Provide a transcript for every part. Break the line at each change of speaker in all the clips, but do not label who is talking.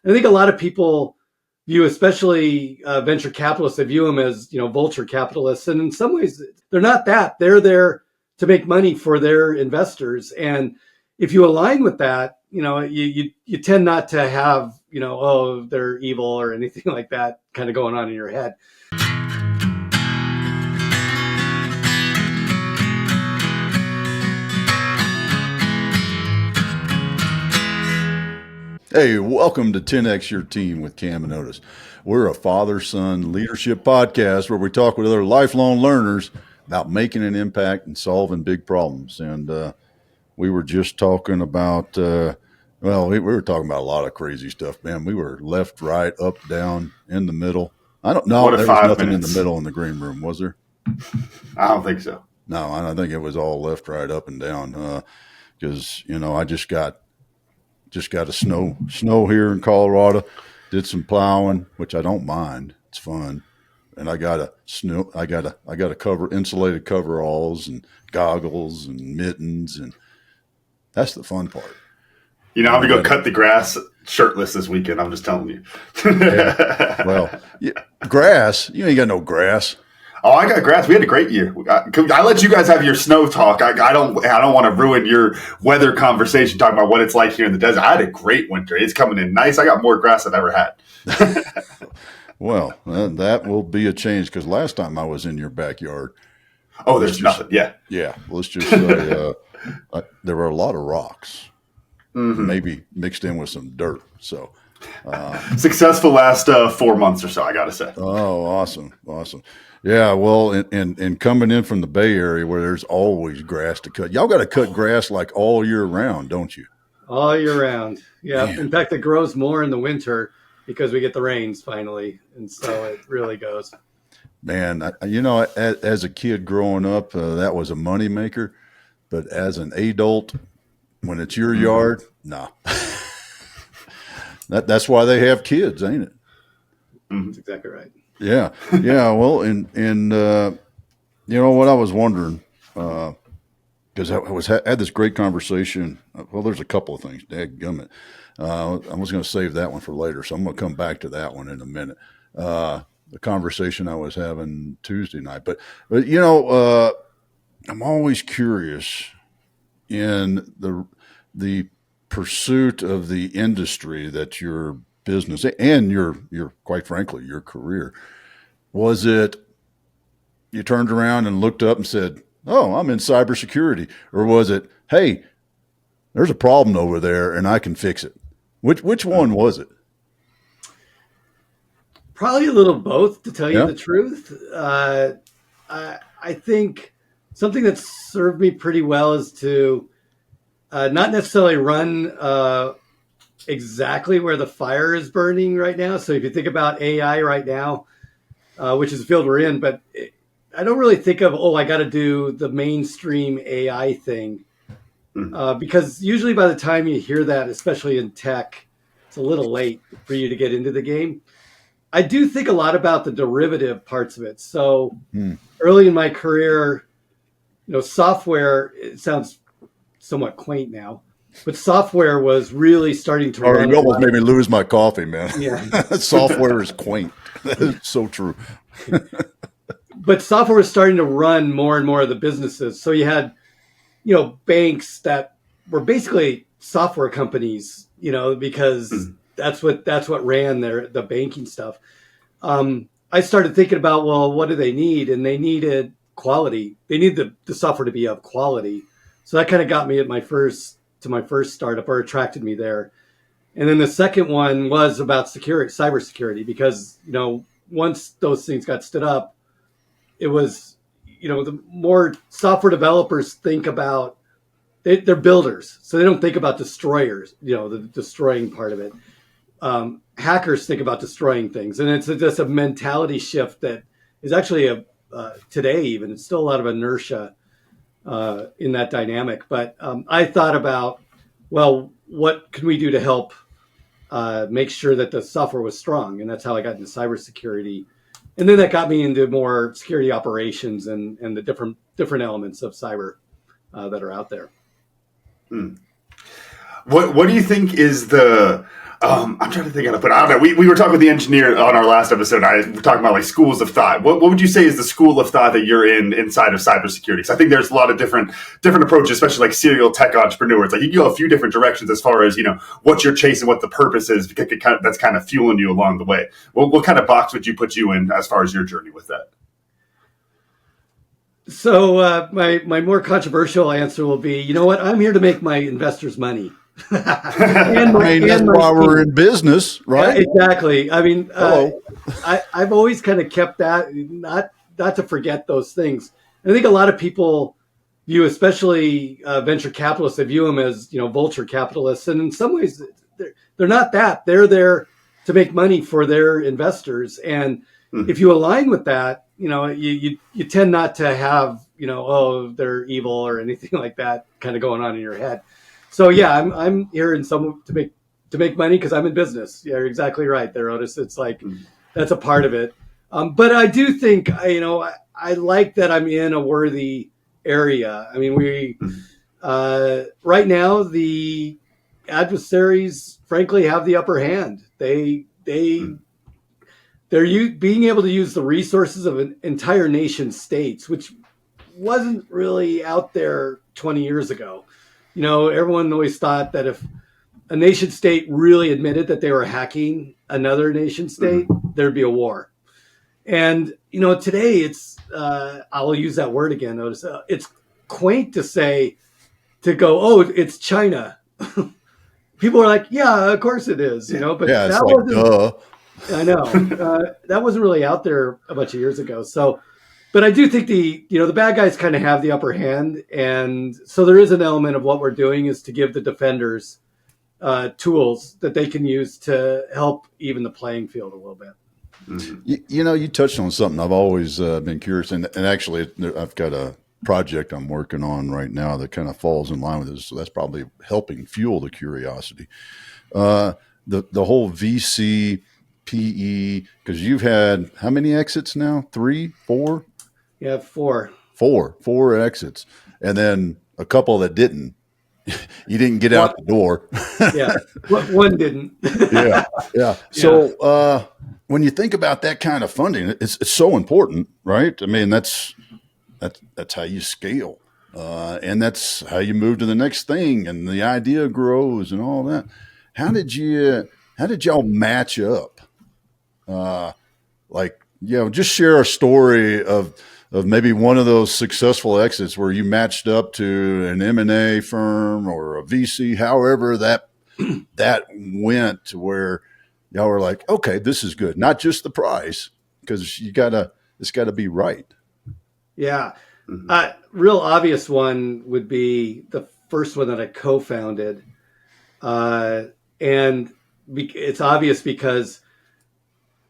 And I think a lot of people view, especially venture capitalists, they view them as, vulture capitalists. And in some ways, they're not that. They're there to make money for their investors. And if you align with that, you tend not to have, oh, they're evil or anything like that kind of going on in your head.
Hey, welcome to 10X Your Team with Cam and Otis. We're a father-son leadership podcast where we talk with other lifelong learners about making an impact and solving big problems. And we were just talking about, we were talking about a lot of crazy stuff, man. We were left, right, up, down, in the middle. I don't know. There was nothing in the middle in the green room, was there?
I don't think so.
No, I don't think it was all left, right, up, and down. Because, I just got a snow here in Colorado, did some plowing, which I don't mind. It's fun. And I got insulated coveralls and goggles and mittens, and that's the fun part.
I'm going to go cut the grass shirtless this weekend. I'm just telling you.
Grass, you ain't got no grass.
Oh, I got grass. We had a great year. I let you guys have your snow talk. I don't want to ruin your weather conversation talking about what it's like here in the desert. I had a great winter. It's coming in nice. I got more grass than I've ever had.
Well, that will be a change because last time I was in your backyard.
Oh, there's nothing. Yeah.
Yeah. Let's just say there were a lot of rocks, maybe mixed in with some dirt. So
successful last 4 months or so, I got to say.
Oh, awesome. Yeah, well, and coming in from the Bay Area where there's always grass to cut. Y'all got to cut grass like all year round, don't you?
All year round. Yeah. Man. In fact, it grows more in the winter because we get the rains finally. And so it really goes.
Man, as a kid growing up, that was a moneymaker. But as an adult, when it's your yard, nah. That's why they have kids, ain't it?
That's exactly right.
Yeah. Well, and what I was wondering, because I had this great conversation. Well, there's a couple of things. Dadgummit. I was going to save that one for later, so I'm going to come back to that one in a minute. The conversation I was having Tuesday night, but I'm always curious in the pursuit of the industry that your business and your quite frankly your career, was it you turned around and looked up and said, oh, I'm in cybersecurity, or was it, hey, there's a problem over there and I can fix it? Which one was it?
Probably a little both, to tell you the truth. I think something that served me pretty well is to not necessarily run exactly where the fire is burning right now. So if you think about AI right now, which is the field we're in, but I don't really think of, I got to do the mainstream AI thing. Because usually by the time you hear that, especially in tech, it's a little late for you to get into the game. I do think a lot about the derivative parts of it. So early in my career, software, it sounds somewhat quaint now, but software was really starting to run.
You almost made me lose my coffee, man.
Yeah.
Software is quaint. That's so true.
But software was starting to run more and more of the businesses. So you had, banks that were basically software companies, because that's what ran the banking stuff. I started thinking about, what do they need? And they needed quality. They need the software to be of quality. So that kind of got me at my first startup, or attracted me there. And then the second one was about cybersecurity, because, once those things got stood up, it was, the more software developers think about, they're builders. So they don't think about destroyers, the destroying part of it. Hackers think about destroying things. And it's just a mentality shift that is actually today even, it's still a lot of inertia in that dynamic. But I thought about, what can we do to help make sure that the software was strong? And that's how I got into cybersecurity. And then that got me into more security operations and the different elements of cyber that are out there.
What do you think is the I'm trying to think how to put it. I don't know. We were talking with the engineer on our last episode. We're talking about like schools of thought. What would you say is the school of thought that you're in inside of cybersecurity? Because I think there's a lot of different approaches, especially like serial tech entrepreneurs. Like you can go a few different directions as far as, what you're chasing, what the purpose is, that's kind of fueling you along the way. What kind of box would you put you in as far as your journey with that?
So my more controversial answer will be, you know what? I'm here to make my investors money.
That's why we're in business, right?
Yeah, exactly. I mean, I've always kind of kept that, not to forget those things. And I think a lot of people view, especially venture capitalists, they view them as, vulture capitalists. And in some ways, they're not that. They're there to make money for their investors. And if you align with that, you tend not to have, they're evil or anything like that kind of going on in your head. So yeah, I'm here to make money because I'm in business. Yeah, you're exactly right there, Otis. It's like that's a part of it. But I do think I like that I'm in a worthy area. I mean, we right now the adversaries, frankly, have the upper hand. They're being able to use the resources of an entire nation states, which wasn't really out there 20 years ago. Everyone always thought that if a nation state really admitted that they were hacking another nation state, there'd be a war. And, today it's, I'll use that word again, Otis. It's quaint to go, oh, it's China. People are like, yeah, of course it is, but
yeah, it's
that
like,
wasn't,
duh.
I know, that wasn't really out there a bunch of years ago. So, but I do think the bad guys kind of have the upper hand. And so there is an element of what we're doing is to give the defenders tools that they can use to help even the playing field a little bit.
You touched on something I've always been curious. And actually, I've got a project I'm working on right now that kind of falls in line with this. So that's probably helping fuel the curiosity. The whole VC, PE, because you've had how many exits now? 3, 4?
Yeah, 4.
4 exits, and then a couple that didn't. You didn't get out the door.
Yeah, one didn't.
Yeah. So when you think about that kind of funding, it's so important, right? I mean, that's how you scale, and that's how you move to the next thing, and the idea grows and all that. How did y'all match up? Just share a story of maybe one of those successful exits where you matched up to an M&A firm or a VC, however that went, to where y'all were like, okay, this is good. Not just the price, because it's gotta be right.
Yeah. Real obvious one would be the first one that I co-founded. And it's obvious because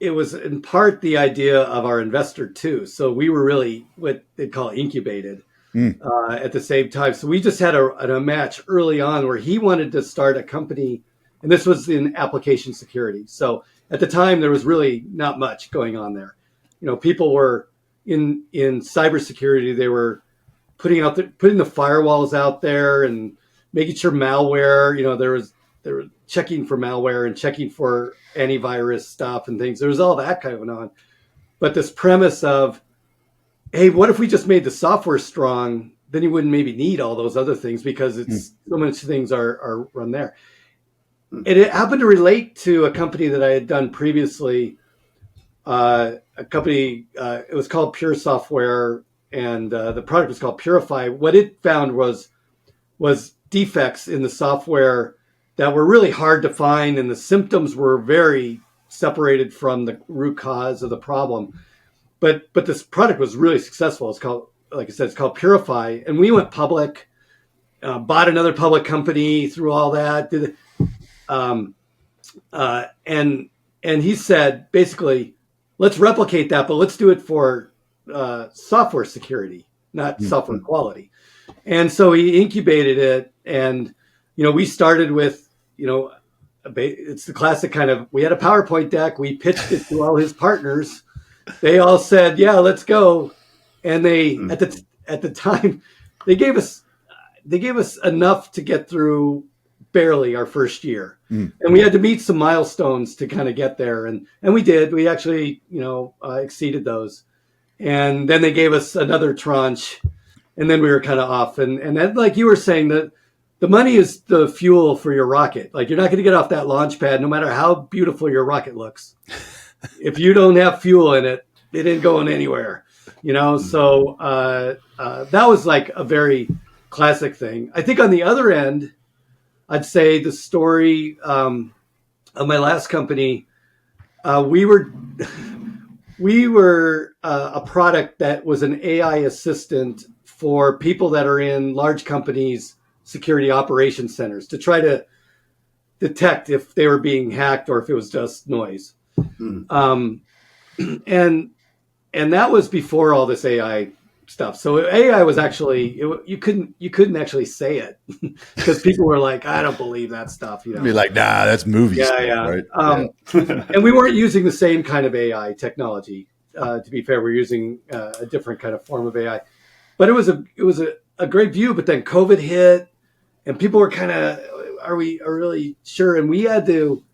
it was in part the idea of our investor too. So we were really what they'd call incubated at the same time. So we just had a match early on where he wanted to start a company, and this was in application security. So at the time there was really not much going on there. People were in cybersecurity. They were putting the firewalls out there and making sure malware. They were checking for malware and checking for antivirus stuff and things. There was all that kind of on. But this premise of, hey, what if we just made the software strong? Then you wouldn't maybe need all those other things because it's so much things are run there. And it happened to relate to a company that I had done previously. A company, it was called Pure Software, and the product was called Purify. What it found was defects in the software that were really hard to find, and the symptoms were very separated from the root cause of the problem. But this product was really successful. It's called, like I said, it's called Purify, and we went public, bought another public company through all that. And he said basically, let's replicate that, but let's do it for software security, not software quality. And so he incubated it, and we started with, it's the classic kind of, we had a PowerPoint deck. We pitched it to all his partners. They all said, yeah, let's go. And they, at the time, they gave us enough to get through barely our first year. And we had to meet some milestones to kind of get there. And we did. We actually, exceeded those. And then they gave us another tranche, and then we were kind of off. And then, like you were saying, that the money is the fuel for your rocket. Like, you're not going to get off that launch pad, no matter how beautiful your rocket looks. If you don't have fuel in it, it ain't going anywhere, So that was like a very classic thing. I think on the other end, I'd say the story of my last company, we were a product that was an AI assistant for people that are in large companies' security operations centers to try to detect if they were being hacked or if it was just noise. And that was before all this AI stuff. So AI was actually, you couldn't actually say it because people were like, I don't believe that stuff.
Be like, nah, that's movie stuff, right?
And we weren't using the same kind of AI technology. To be fair, we're using a different kind of form of AI. But it was a great view. But then COVID hit, and people were kind of, are we really sure? And we had to,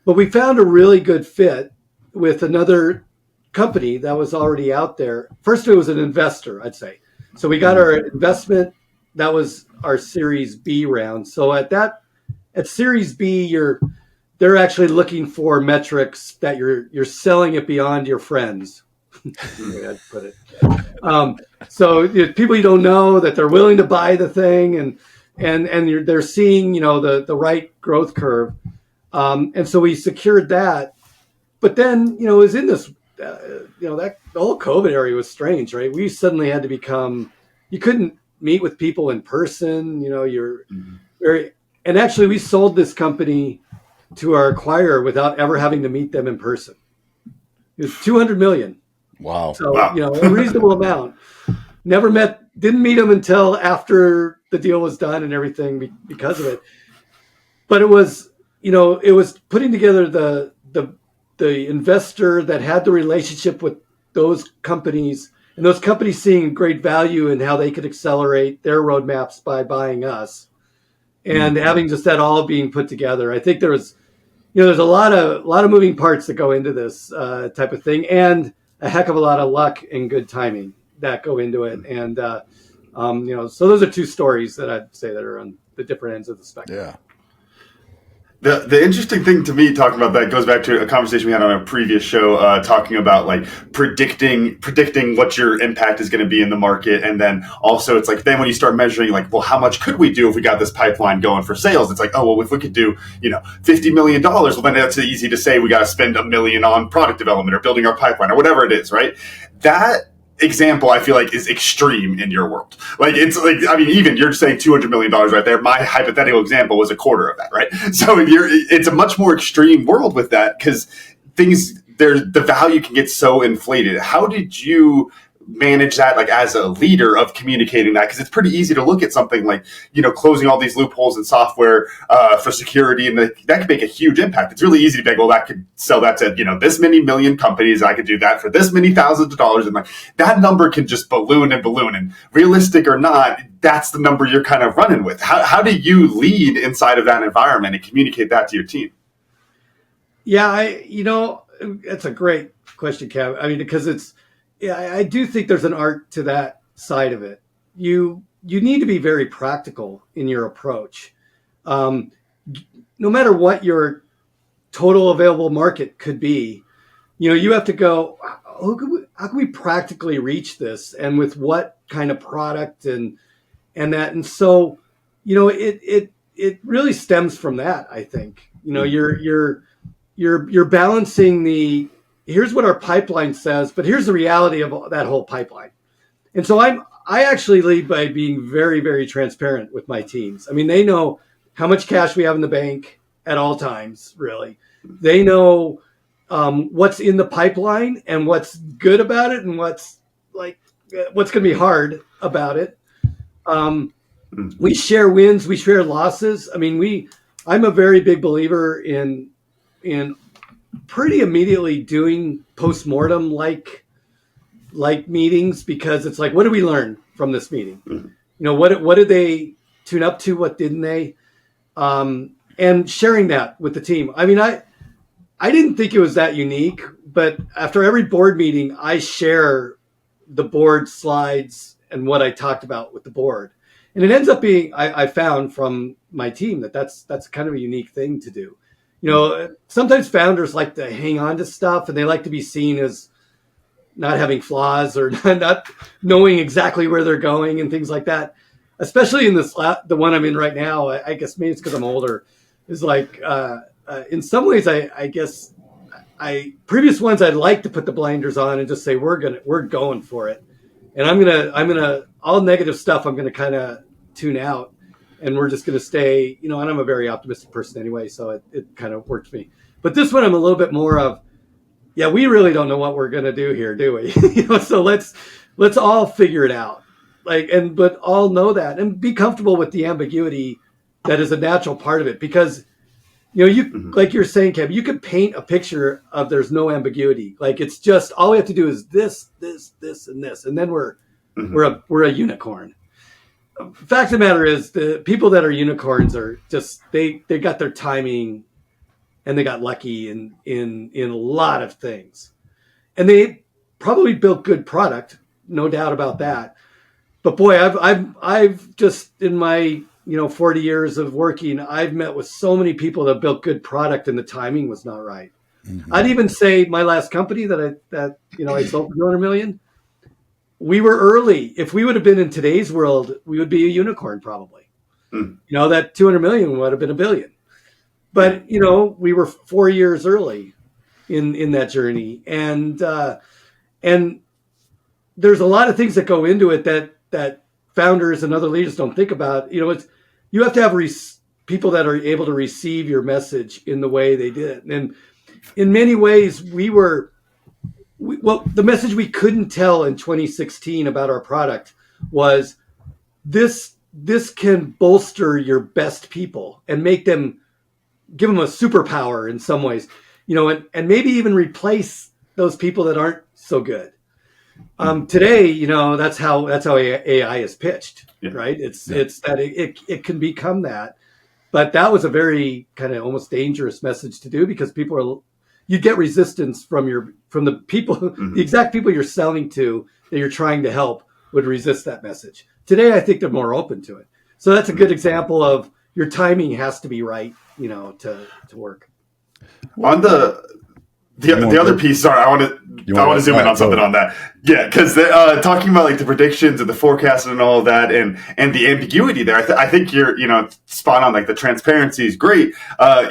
but we found a really good fit with another company that was already out there. First, it was an investor, I'd say. So we got our investment. That was our Series B round. So at Series B, they're actually looking for metrics that you're selling it beyond your friends. I'd put it. So people you don't know, that they're willing to buy the thing, and they're seeing the right growth curve. And so we secured that. But then it was in this. That the whole COVID area was strange, right? We suddenly had to become, you couldn't meet with people in person, you're very, and actually we sold this company to our acquirer without ever having to meet them in person. It was 200 million.
Wow.
So, a reasonable amount. Didn't meet them until after the deal was done and everything because of it. But it was putting together the investor that had the relationship with those companies, and those companies seeing great value in how they could accelerate their roadmaps by buying us, and having just that all being put together. I think there's a lot of moving parts that go into this type of thing, and a heck of a lot of luck and good timing that go into it. And so those are two stories that I'd say that are on the different ends of the spectrum.
Yeah.
The interesting thing to me talking about that goes back to a conversation we had on a previous show, talking about like predicting what your impact is going to be in the market. And then also it's like, then when you start measuring like, well, how much could we do if we got this pipeline going for sales? It's like, oh, well, if we could do, $50 million, well, then it's easy to say we got to spend $1 million on product development or building our pipeline or whatever it is, right? That example I feel like is extreme in your world. Like, it's like, I mean, even you're saying $200 million right there. My hypothetical example was a quarter of that, right? So it's a much more extreme world with that, because the value can get so inflated. How did you manage that, like, as a leader of communicating that? Because it's pretty easy to look at something like, closing all these loopholes in software for security, and that could make a huge impact. It's really easy to be like, well, that could sell that to, this many million companies. I could do that for this many thousands of dollars. And like, that number can just balloon and balloon. And realistic or not, that's the number you're kind of running with. How do you lead inside of that environment and communicate that to your team?
Yeah, it's a great question, Kev. I mean, because I do think there's an art to that side of it. You need to be very practical in your approach. No matter what your total available market could be, you have to go, how can we practically reach this, and with what kind of product and that. And so, it really stems from that, I think. You're balancing here's what our pipeline says, but here's the reality of that whole pipeline. And so I actually lead by being very, very transparent with my teams. I mean, they know how much cash we have in the bank at all times, really. They know what's in the pipeline and what's good about it and what's going to be hard about it. We share wins, we share losses. I mean, I'm a very big believer in pretty immediately doing postmortem like meetings, because it's like, what did we learn from this meeting? What did they tune up to? What didn't they? and sharing that with the team. I mean, I didn't think it was that unique, but after every board meeting, I share the board slides and what I talked about with the board. And it ends up being, I found from my team that's kind of a unique thing to do. You know, sometimes founders like to hang on to stuff and they like to be seen as not having flaws or not knowing exactly where they're going and things like that. Especially in the one I'm in right now, I guess maybe it's because I'm older, is like, in some ways, I guess previous ones I'd like to put the blinders on and just say, we're going for it. And I'm gonna all negative stuff I'm gonna kind of tune out, and we're just gonna stay, you know. And I'm a very optimistic person anyway, so it kind of worked for me. But this one I'm a little bit more of, yeah, we really don't know what we're gonna do here, do we? You know, so let's all figure it out, but all know that and be comfortable with the ambiguity that is a natural part of it, because you know, like you're saying, Kev, you could paint a picture of there's no ambiguity. Like it's just all we have to do is this, and this, and then we're a unicorn. Fact of the matter is, the people that are unicorns are just they got their timing, and they got lucky in a lot of things, and they probably built good product, no doubt about that. But boy, I've just in my 40 years of working, I've met with so many people that built good product and the timing was not right. Mm-hmm. I'd even say my last company that I sold for 200 million, we were early. If we would have been in today's world, we would be a unicorn probably. Mm. You know, that 200 million would have been $1 billion. But, you know, we were 4 years early in that journey. And there's a lot of things that go into it that founders and other leaders don't think about. You know, you have to have people that are able to receive your message in the way they did. And in many ways, the message we couldn't tell in 2016 about our product was this can bolster your best people and give them a superpower in some ways, you know, and maybe even replace those people that aren't so good. Today, you know, that's how AI is pitched, right? It's that it can become that, but that was a very kind of almost dangerous message to do, because you get resistance from the people, the exact people you're selling to that you're trying to help would resist that message. Today, I think they're more open to it. So that's a good example of your timing has to be right, you know, to work.
On the other piece, sorry, I want to zoom in on something on that. Yeah, because talking about like the predictions and the forecast and all of that, and the ambiguity there, I think you're spot on. Like the transparency is great. I'm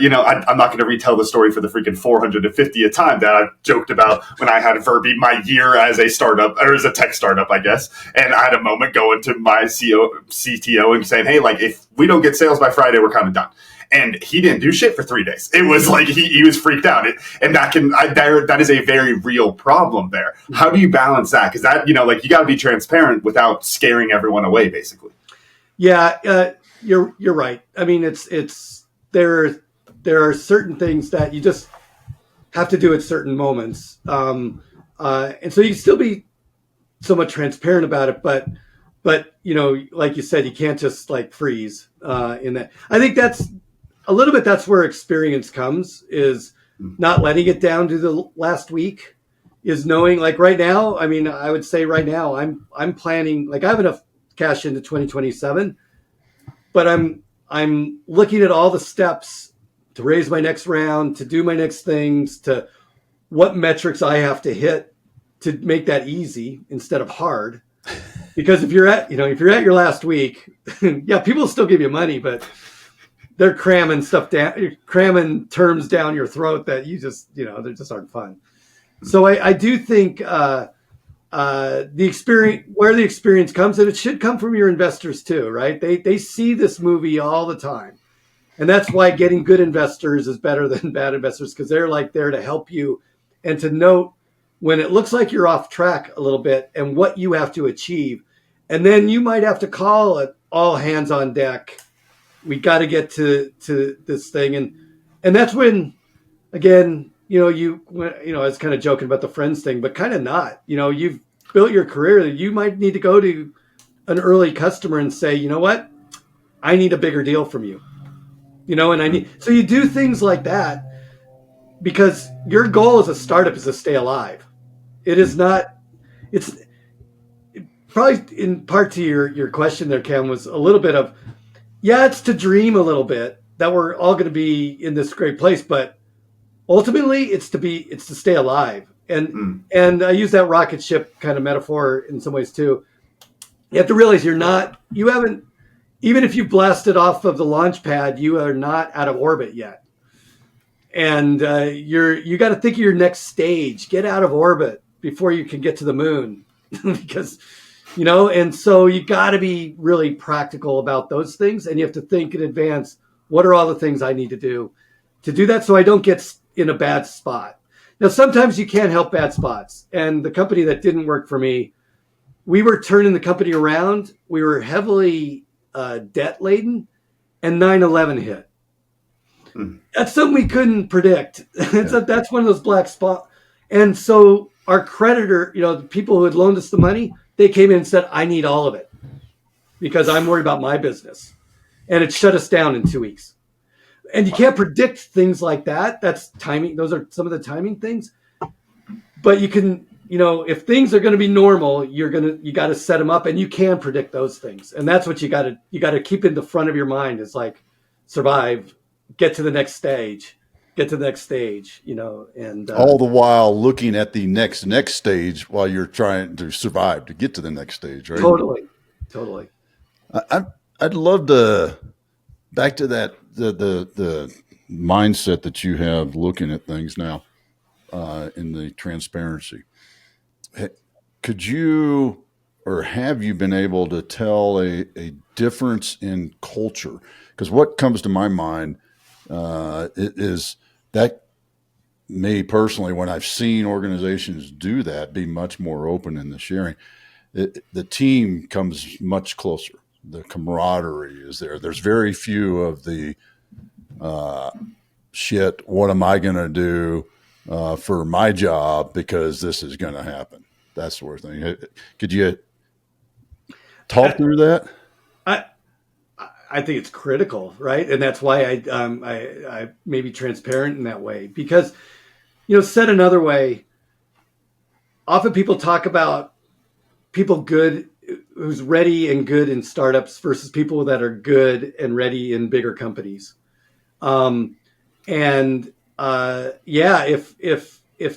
not going to retell the story for the freaking 450th time that I joked about when I had Verbi my year as a startup, or as a tech startup, I guess. And I had a moment going to my CTO and saying, hey, like if we don't get sales by Friday, we're kind of done. And he didn't do shit for 3 days. It was like he was freaked out. That is a very real problem there. How do you balance that? Because that, you got to be transparent without scaring everyone away, basically.
Yeah, you're right. I mean, there are certain things that you just have to do at certain moments, and so you can still be somewhat transparent about it, but like you said, you can't just like freeze in that. I think that's where experience comes, is not letting it down to the last week, is knowing, like right now, I mean, I would say right now I'm planning, like I have enough cash into 2027, but I'm looking at all the steps to raise my next round, to do my next things, to what metrics I have to hit to make that easy instead of hard. Because if you're at your last week, yeah, people will still give you money, but they're cramming stuff down, cramming terms down your throat that you just, they just aren't fun. So I do think the experience, where the experience comes, and it should come from your investors too, right? They see this movie all the time. And that's why getting good investors is better than bad investors, because they're like there to help you and to note when it looks like you're off track a little bit and what you have to achieve. And then you might have to call it all hands on deck. We got to get to this thing. And that's when, again, I was kind of joking about the friends thing, but kind of not. You've built your career. You might need to go to an early customer and say, you know what? I need a bigger deal from you. And so you do things like that because your goal as a startup is to stay alive. It is not, it's probably in part to your question there, Cam, was a little bit of, it's to dream a little bit that we're all going to be in this great place, but ultimately it's to stay alive. And I use that rocket ship kind of metaphor in some ways too. You have to realize you haven't, even if you blasted off of the launch pad, you are not out of orbit yet. And you got to think of your next stage, get out of orbit before you can get to the moon because, and so you got to be really practical about those things. And you have to think in advance, what are all the things I need to do that so I don't get in a bad spot? Now, sometimes you can't help bad spots. And the company that didn't work for me, we were turning the company around. We were heavily debt laden, and 9/11 hit. That's something we couldn't predict. That's one of those black spots. And so our creditor, the people who had loaned us the money, they came in and said, I need all of it because I'm worried about my business. And it shut us down in 2 weeks. And you can't predict things like that. That's timing. Those are some of the timing things. But you can, if things are going to be normal, you got to set them up, and you can predict those things. And that's what you got to keep in the front of your mind is like survive, get to the next stage, and
all the while looking at the next stage while you're trying to survive to get to the next stage, right?
Totally.
I'd love to back to that, the mindset that you have looking at things now, in the transparency. Could you, or have you been able to tell a difference in culture? Because what comes to my mind is that me personally, when I've seen organizations do that, be much more open in the sharing, the team comes much closer. The camaraderie is there. There's very few of the shit, what am I going to do for my job because this is going to happen? That sort of thing. Could you talk through that?
I think it's critical, right? And that's why I may be transparent in that way because, said another way, often people talk about people who's ready and good in startups versus people that are good and ready in bigger companies. If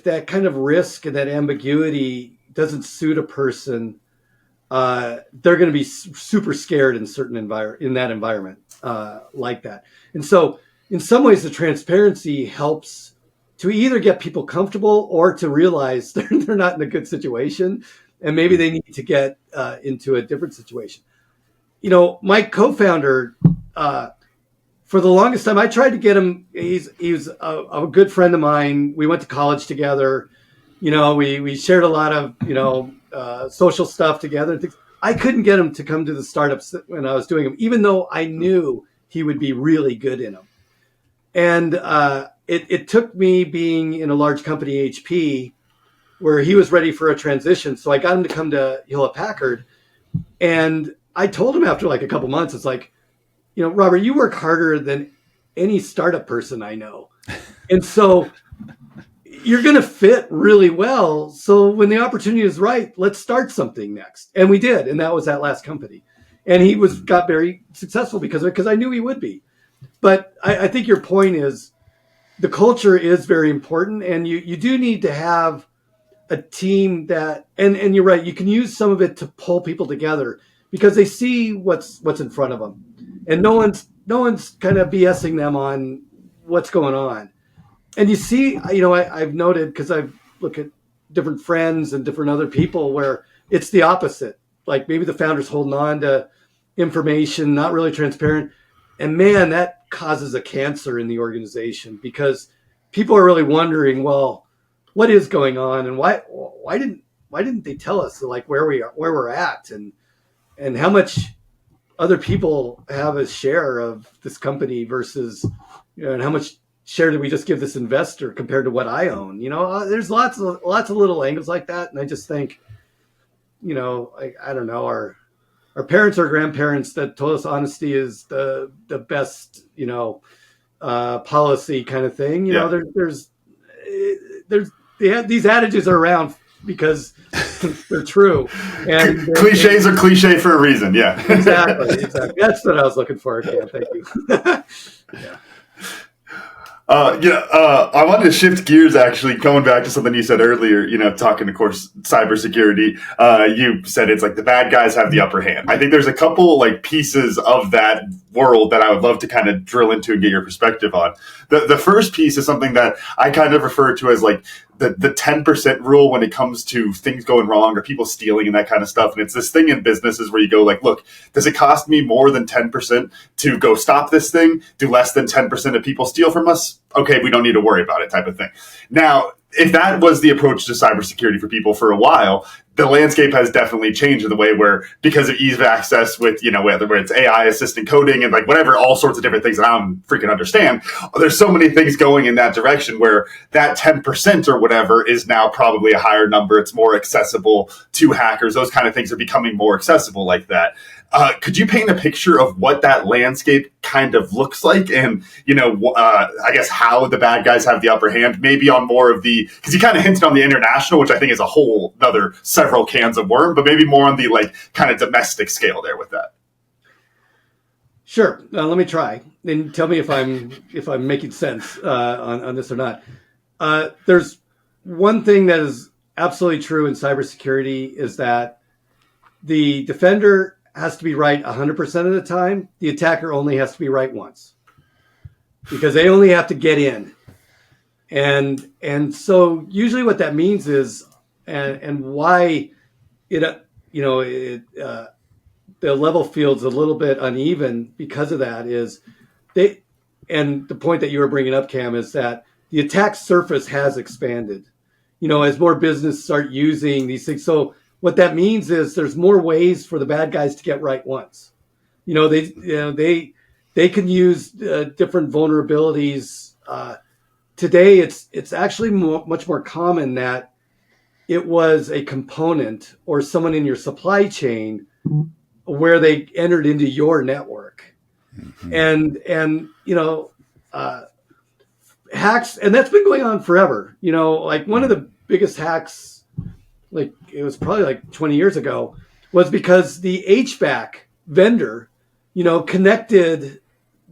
that kind of risk and that ambiguity doesn't suit a person, they're going to be super scared in in that environment like that. And so in some ways, the transparency helps to either get people comfortable or to realize they're not in a good situation. And maybe they need to get into a different situation. My co-founder, for the longest time, I tried to get him. He's a good friend of mine. We went to college together. We shared a lot of, social stuff together. I couldn't get him to come to the startups when I was doing them, even though I knew he would be really good in them. And it took me being in a large company, HP, where he was ready for a transition. So I got him to come to Hewlett Packard. And I told him after like a couple months, it's like, Robert, you work harder than any startup person I know. And so you're going to fit really well. So when the opportunity is right, let's start something next. And we did. And that was that last company. And he got very successful because of it, because I knew he would be. But I think your point is the culture is very important. And you do need to have a team that, and you're right, you can use some of it to pull people together because they see what's in front of them. And no one's kind of BSing them on what's going on. And you see, I've noted, because I've looked at different friends and different other people where it's the opposite. Like maybe the founder's holding on to information, not really transparent. And man, that causes a cancer in the organization because people are really wondering, well, what is going on and why didn't they tell us like where we're at and how much other people have a share of this company versus, and how much share did we just give this investor compared to what I own? There's lots of little angles like that. And I just think, I don't know, our parents or grandparents that told us honesty is the best, policy kind of thing. You know, these adages are around because they're true. And
cliches are cliche for a reason. Yeah,
exactly. That's what I was looking for. Cam. Thank you. Yeah.
I wanted to shift gears, actually, going back to something you said earlier, talking, of course, cybersecurity. You said it's like the bad guys have the upper hand. I think there's a couple like pieces of that world that I would love to kind of drill into and get your perspective on. The first piece is something that I kind of refer to as like the 10% rule when it comes to things going wrong or people stealing and that kind of stuff. And it's this thing in businesses where you go like, look, does it cost me more than 10% to go stop this thing? Do less than 10% of people steal from us? Okay, we don't need to worry about it, type of thing. Now, if that was the approach to cybersecurity for people for a while, the landscape has definitely changed in the way where, because of ease of access with, whether it's AI assistant coding and like whatever, all sorts of different things that I don't freaking understand, there's so many things going in that direction where that 10% or whatever is now probably a higher number. It's more accessible to hackers. Those kind of things are becoming more accessible like that. Could you paint a picture of what that landscape kind of looks like and, I guess how the bad guys have the upper hand, maybe on more of the, because you kind of hinted on the international, which I think is a whole other several cans of worm, but maybe more on the like kind of domestic scale there with that.
Sure. Let me try and tell me if I'm making sense on this or not. There's one thing that is absolutely true in cybersecurity is that the defender has to be right 100% of the time. The attacker only has to be right once because they only have to get in. And so usually what that means is, and why the level field's a little bit uneven because of that is and the point that you were bringing up, Cam, is that the attack surface has expanded, as more businesses start using these things. So what that means is there's more ways for the bad guys to get right once. They can use different vulnerabilities. Today, it's actually much more common that it was a component or someone in your supply chain where they entered into your network, and hacks, and that's been going on forever. Like one of the biggest hacks, like it was probably like 20 years ago, was because the HVAC vendor, connected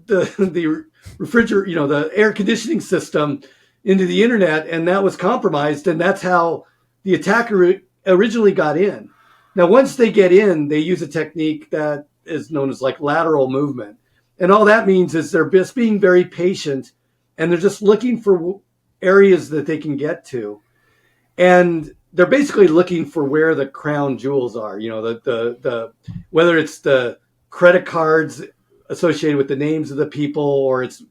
the refrigerator, the air conditioning system into the internet, and that was compromised, and that's how the attacker originally got in. Now, once they get in, they use a technique that is known as like lateral movement, and all that means is they're just being very patient, and they're just looking for areas that they can get to, and they're basically looking for where the crown jewels are. The whether it's the credit cards associated with the names of the people, or it's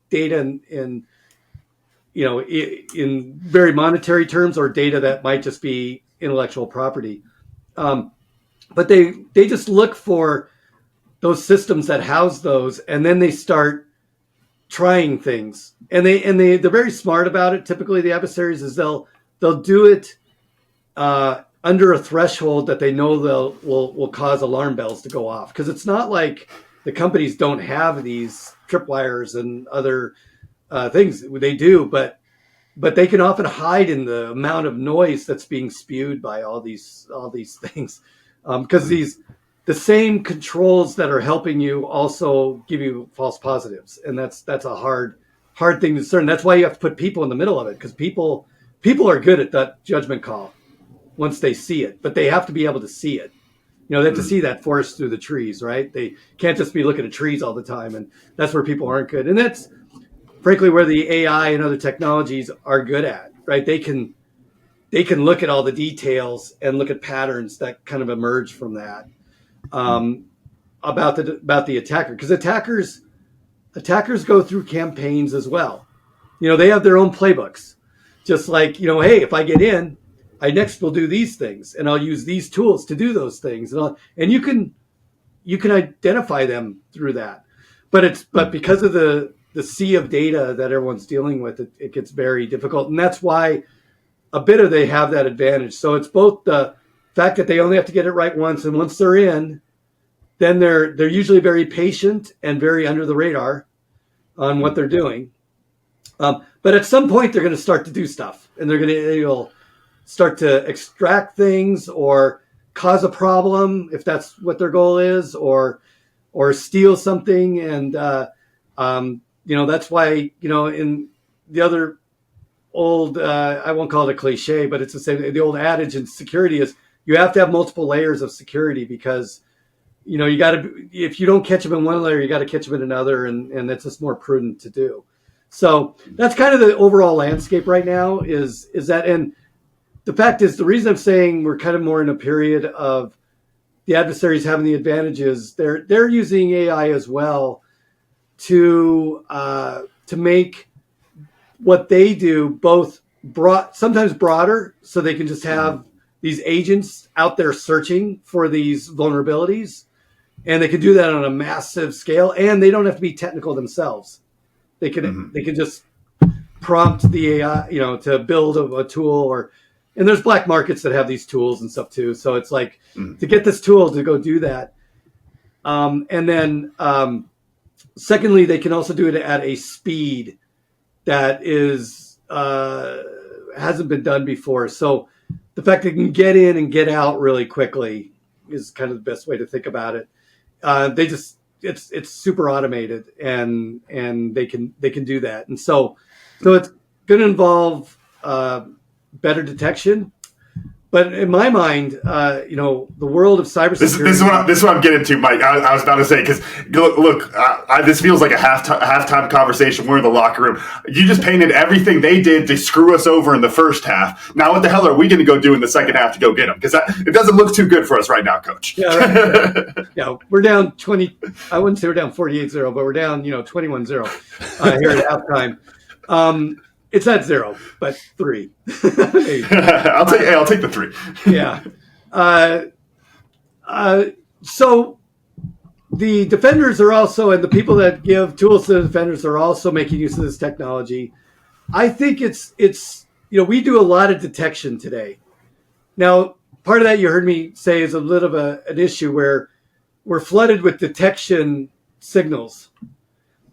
data in very monetary terms, or data that might just be intellectual property. But they just look for those systems that house those, and then they start trying things. And they're very smart about it. Typically, the adversaries is they'll do it under a threshold that they know will cause alarm bells to go off, because it's not like the companies don't have these tripwires and other things. They do, but they can often hide in the amount of noise that's being spewed by all these things, because the same controls that are helping you also give you false positives, and that's a hard thing to discern. That's why you have to put people in the middle of it, because people are good at that judgment call once they see it, but they have to be able to see it. They have to see that forest through the trees, right? They can't just be looking at trees all the time, and that's where people aren't good. And that's frankly where the AI and other technologies are good at, right? They can look at all the details and look at patterns that kind of emerge from that about the attacker, because attackers go through campaigns as well. They have their own playbooks, just like hey, if I get in, I next will do these things, and I'll use these tools to do those things, and you can identify them through that. But because of the sea of data that everyone's dealing with, it gets very difficult, and that's why a bit of they have that advantage. So it's both the fact that they only have to get it right once, and once they're in, then they're usually very patient and very under the radar, on what they're doing. But at some point, they're going to start to do stuff, and they'll start to extract things or cause a problem if that's what their goal is, or steal something. And that's why in the other old I won't call it a cliche, but it's the same. The old adage in security is you have to have multiple layers of security, because you got to, if you don't catch them in one layer, you got to catch them in another, and that's just more prudent to do. So that's kind of the overall landscape right now is that. And the fact is, the reason I'm saying we're kind of more in a period of the adversaries having the advantages, they're using AI as well to make what they do both sometimes broader, so they can just have these agents out there searching for these vulnerabilities, and they can do that on a massive scale, and they don't have to be technical themselves. They can just prompt the AI, to build a tool, and there's black markets that have these tools and stuff too. So it's like to get this tool to go do that. And then secondly, they can also do it at a speed that is hasn't been done before. So the fact they can get in and get out really quickly is kind of the best way to think about it. It's super automated, and they can do that. And so it's going to involve better detection. But in my mind, the world of cybersecurity.
This is what I'm getting to, Mike. I was about to say, because look, this feels like a halftime conversation. We're in the locker room. You just painted everything they did to screw us over in the first half. Now, what the hell are we going to go do in the second half to go get them? Because it doesn't look too good for us right now, Coach.
Yeah, right. Yeah, we're down 20. I wouldn't say we're down 48-0, but we're down 21-0 here at halftime. It's not 0, but 3.
I'll take the 3.
Yeah. So the defenders are also, and the people that give tools to the defenders are also making use of this technology. I think it's we do a lot of detection today. Now, part of that you heard me say is a little of an issue where we're flooded with detection signals.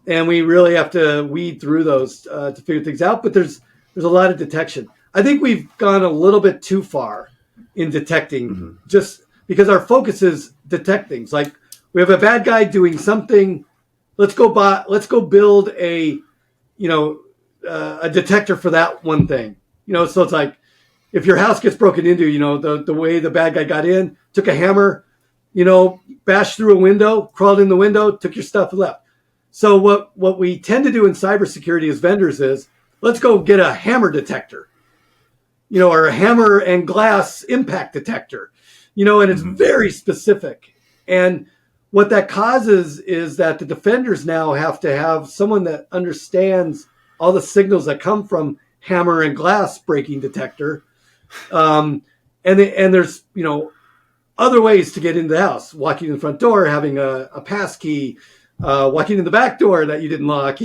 And we really have to weed through those to figure things out. But there's a lot of detection. I think we've gone a little bit too far in detecting, just because our focus is detect things. Like, we have a bad guy doing something. Let's go build a detector for that one thing. So it's like, if your house gets broken into, the way the bad guy got in, took a hammer, bashed through a window, crawled in the window, took your stuff and left. So what we tend to do in cybersecurity as vendors is, let's go get a hammer detector, or a hammer and glass impact detector, and it's very specific. And what that causes is that the defenders now have to have someone that understands all the signals that come from hammer and glass breaking detector. And there's, other ways to get into the house, walking in the front door, having a pass key, walking in the back door that you didn't lock.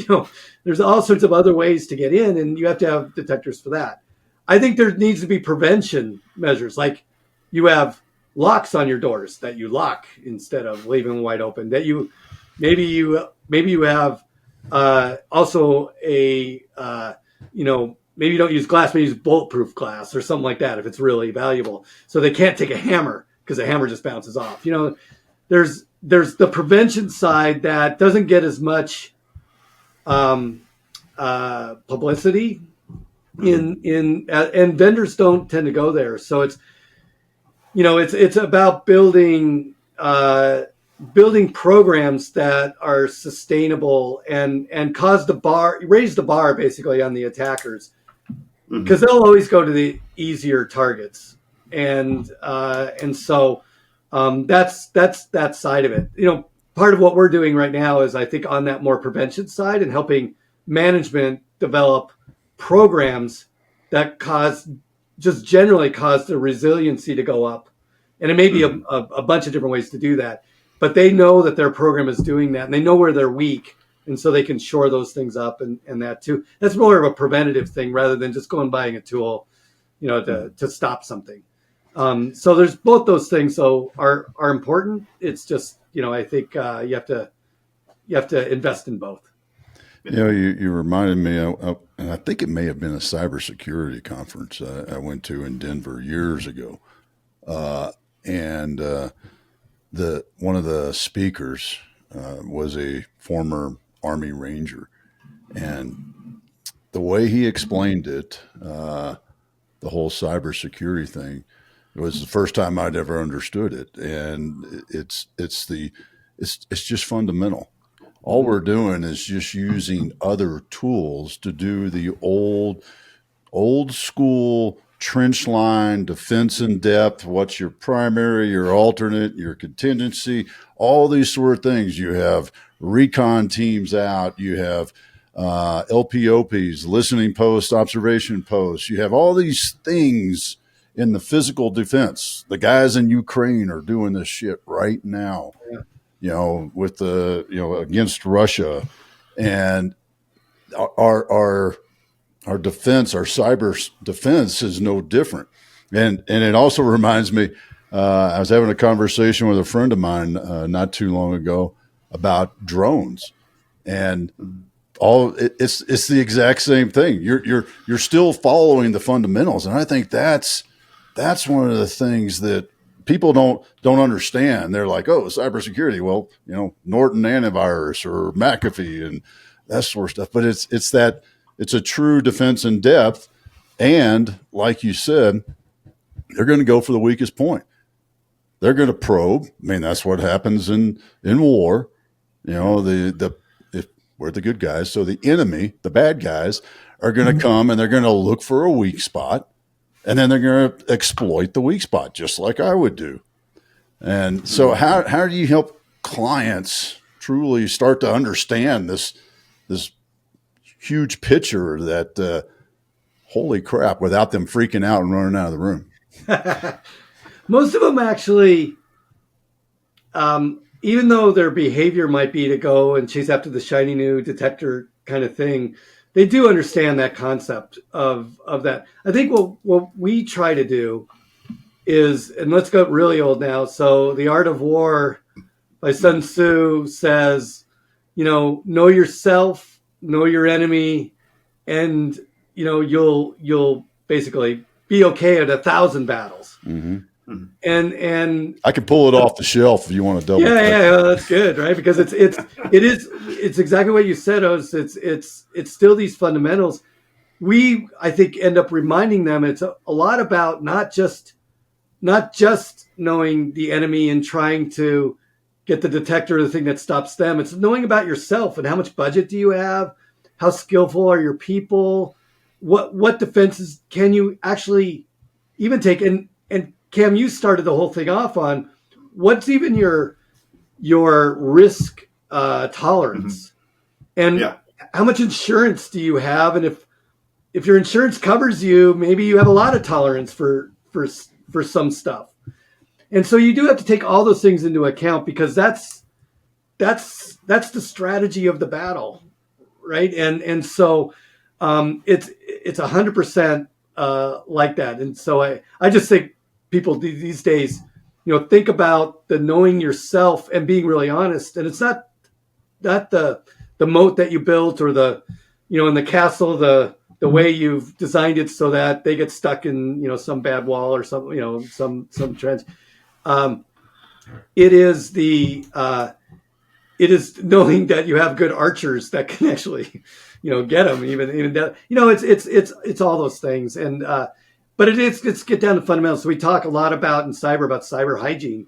There's all sorts of other ways to get in, and you have to have detectors for that. I think there needs to be prevention measures, like you have locks on your doors that you lock instead of leaving them wide open. That maybe you have also maybe you don't use glass, maybe use bulletproof glass or something like that if it's really valuable. So they can't take a hammer because the hammer just bounces off. There's the prevention side that doesn't get as much publicity and vendors don't tend to go there. So it's about building programs that are sustainable and raise the bar basically on the attackers, because they'll always go to the easier targets. And so that's that side of it. Part of what we're doing right now is, I think, on that more prevention side and helping management develop programs that generally cause the resiliency to go up. And it may be a bunch of different ways to do that, but they know that their program is doing that, and they know where they're weak. And so they can shore those things up and that too. That's more of a preventative thing rather than just going and buying a tool, to stop something. So there's both those things are important. It's just, I think you have to invest in both.
You reminded me, and I think it may have been a cybersecurity conference I went to in Denver years ago, and the one of the speakers was a former Army Ranger, and the way he explained it, the whole cybersecurity thing, it was the first time I'd ever understood it, and it's just fundamental. All we're doing is just using other tools to do the old school trench line defense in depth. What's your primary, your alternate, your contingency, all these sort of things. You have recon teams out. You have LPOPs, listening posts, observation posts. You have all these things in the physical defense. The guys in Ukraine are doing this shit right now, with against Russia, and our defense, our cyber defense is no different. And it also reminds me, I was having a conversation with a friend of mine not too long ago about drones, and it's the exact same thing. You're still following the fundamentals, and I think that's one of the things that people don't understand. They're like, oh, cybersecurity. Well, Norton antivirus or McAfee and that sort of stuff. But it's a true defense in depth, and like you said, they're going to go for the weakest point. They're going to probe. I mean, that's what happens in war. If we're the good guys, so the enemy, the bad guys, are going to come and they're going to look for a weak spot, and then they're going to exploit the weak spot, just like I would do. And so, how do you help clients truly start to understand this huge picture that, holy crap, without them freaking out and running out of the room?
Most of them actually, even though their behavior might be to go and chase after the shiny new detector kind of thing, they do understand that concept of that. I think what we try to do is, and let's go really old now. So The Art of War by Sun Tzu says, know yourself, know your enemy, and you'll basically be okay at 1,000 battles.
Mm-hmm.
And
I can pull it off the shelf if you want to double.
Yeah, that's good, right? Because it's exactly what you said, Otis. It's still these fundamentals. We, I think, end up reminding them it's a lot about not just knowing the enemy and trying to get the detector, the thing that stops them. It's knowing about yourself and how much budget do you have, how skillful are your people, what defenses can you actually even take, and Cam, you started the whole thing off on what's even your risk tolerance, and how much insurance do you have, and if your insurance covers you, maybe you have a lot of tolerance for some stuff, and so you do have to take all those things into account, because that's the strategy of the battle, right? And so it's 100% like that, and so I just think people these days, think about the knowing yourself and being really honest. And it's not the moat that you built, or the, in the castle, the way you've designed it so that they get stuck in, some bad wall or some trench. It is knowing that you have good archers that can actually, get them even that, it's all those things. And, but it's get down to fundamentals. So we talk a lot about cyber hygiene,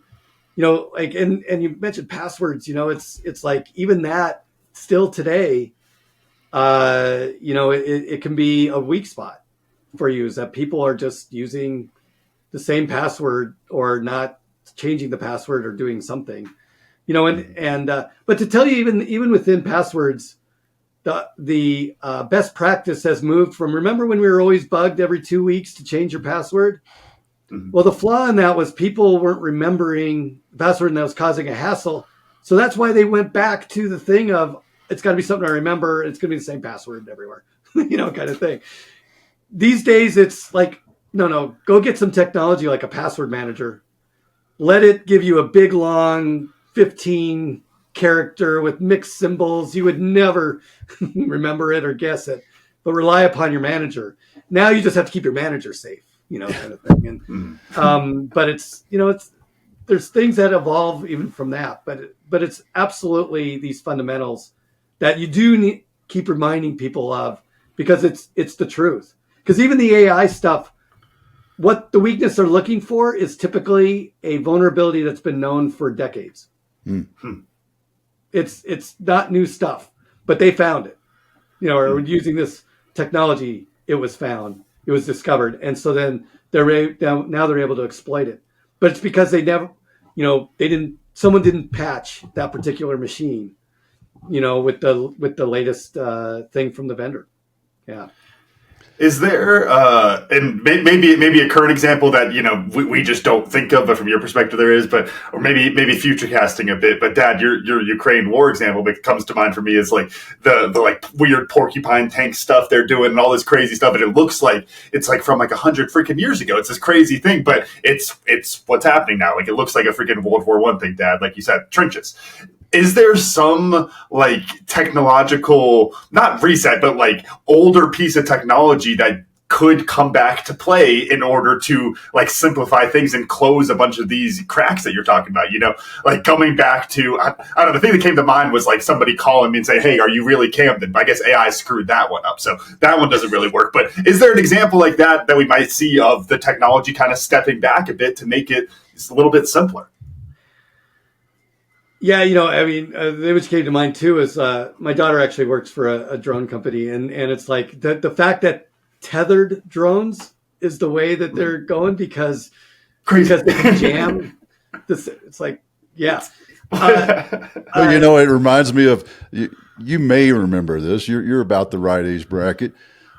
and you mentioned passwords, it's like even that still today, it can be a weak spot for you, is that people are just using the same password or not changing the password or doing something, but to tell you, even within passwords, the best practice has moved from, remember when we were always bugged every 2 weeks to change your password? Mm-hmm. Well, the flaw in that was people weren't remembering the password, and that was causing a hassle. So that's why they went back to the thing of, it's got to be something I remember. It's going to be the same password everywhere, kind of thing. These days, it's like, no, go get some technology like a password manager. Let it give you a big, long 15 character with mixed symbols. You would never remember it or guess it, but rely upon your manager. Now you just have to keep your manager safe, kind of thing. And but it's there's things that evolve even from that, but it's absolutely these fundamentals that you do keep reminding people of, because it's the truth. Because even the AI stuff, what the weakness they're looking for is typically a vulnerability that's been known for decades. Mm-hmm. It's not new stuff, but they found it. Or using this technology, it was found, it was discovered, and so then now they're able to exploit it. But it's because they never, someone didn't patch that particular machine, with the latest thing from the vendor. Yeah.
Is there, and maybe a current example that we just don't think of, but from your perspective there is, or maybe future casting a bit. But Dad, your Ukraine war example that comes to mind for me is like the like weird porcupine tank stuff they're doing and all this crazy stuff, and it looks like it's like from like 100 freaking years ago. It's this crazy thing, but it's what's happening now. Like it looks like a freaking World War I thing, Dad. Like you said, trenches. Is there some like technological, not reset, but like older piece of technology that could come back to play in order to like simplify things and close a bunch of these cracks that you're talking about? Like coming back to, I don't know, the thing that came to mind was like somebody calling me and say, hey, are you really Camden? But I guess AI screwed that one up. So that one doesn't really work. But is there an example like that we might see of the technology kind of stepping back a bit to make it just a little bit simpler?
Yeah, the image came to mind too is my daughter actually works for a drone company, and it's like the fact that tethered drones is the way that they're going because they can jam. It's like, yeah.
It reminds me of you may remember this. You're about the right age bracket.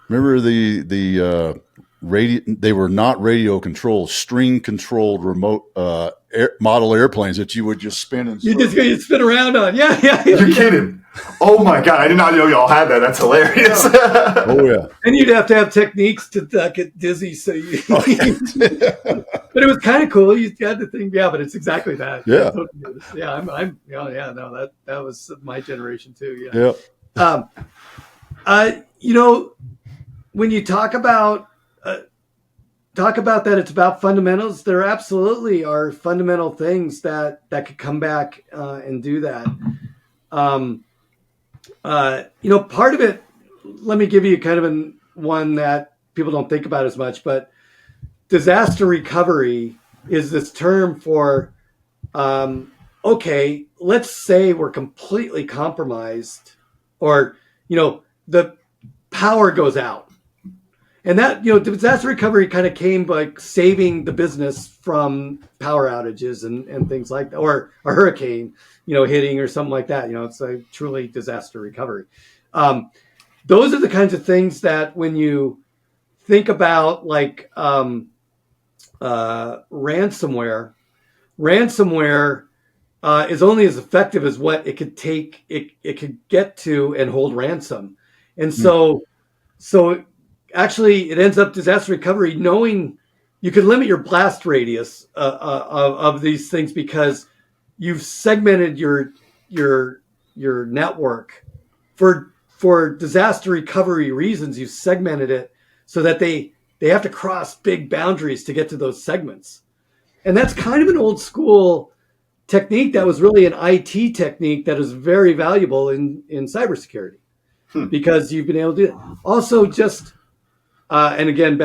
Remember the radio? They were not radio controlled, string controlled remote model airplanes that you would just spin and
you'd spin around on. Yeah.
You're kidding. Oh my God. I did not know y'all had that. That's hilarious.
Oh yeah.
And you'd have to have techniques to not get dizzy. So but it was kind of cool. You had to think, but it's exactly that.
Yeah.
That was my generation too.
Yeah.
When you talk about that, it's about fundamentals. There absolutely are fundamental things that could come back and do that. Part of it, let me give you kind of one that people don't think about as much, but disaster recovery is this term for, okay, let's say we're completely compromised or, the power goes out. And that, disaster recovery kind of came by saving the business from power outages and things like that, or a hurricane, hitting or something like that. It's a truly disaster recovery. Those are the kinds of things that when you think about like ransomware is only as effective as what it could take, it could get to and hold ransom. And so actually, it ends up disaster recovery knowing you can limit your blast radius of these things because you've segmented your network for disaster recovery reasons. You've segmented it so that they have to cross big boundaries to get to those segments, and that's kind of an old school technique that was really an IT technique that is very valuable in cybersecurity because you've been able to do it. Also, just and again,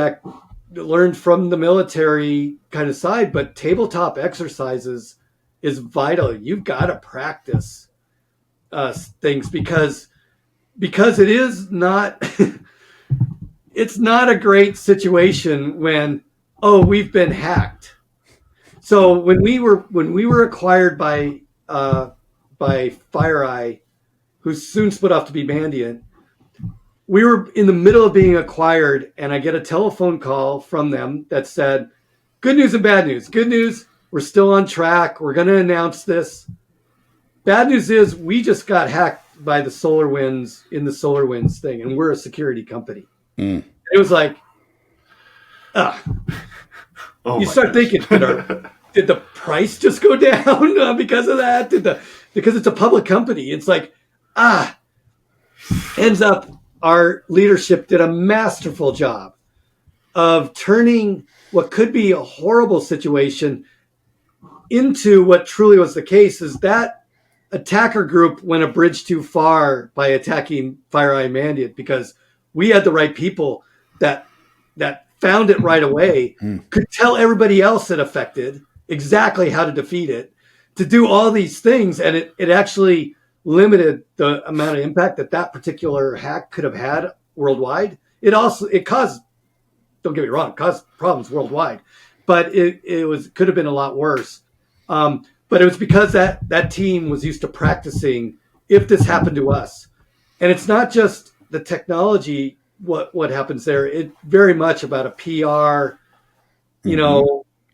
learned from the military kind of side, but tabletop exercises is vital. You've got to practice things because it is not, it's not a great situation when, we've been hacked. So when we were acquired by FireEye, who soon split off to be Mandiant, we were in the middle of being acquired, and I get a telephone call from them that said, good news and bad news. Good news, we're still on track. We're going to announce this. Bad news is we just got hacked by the SolarWinds thing, and we're a security company. It was like, you start thinking, did the price just go down because of that? because it's a public company. It's like, ends up our leadership did a masterful job of turning what could be a horrible situation into what truly was the case, is that attacker group went a bridge too far by attacking FireEye Mandiant, because we had the right people that found it right away, could tell everybody else it affected exactly how to defeat it, to do all these things. And it actually limited the amount of impact that particular hack could have had worldwide. It caused, don't get me wrong, caused problems worldwide, but it could have been a lot worse. But it was because that team was used to practicing if this happened to us. And it's not just the technology, what happens there. It's very much about a PR,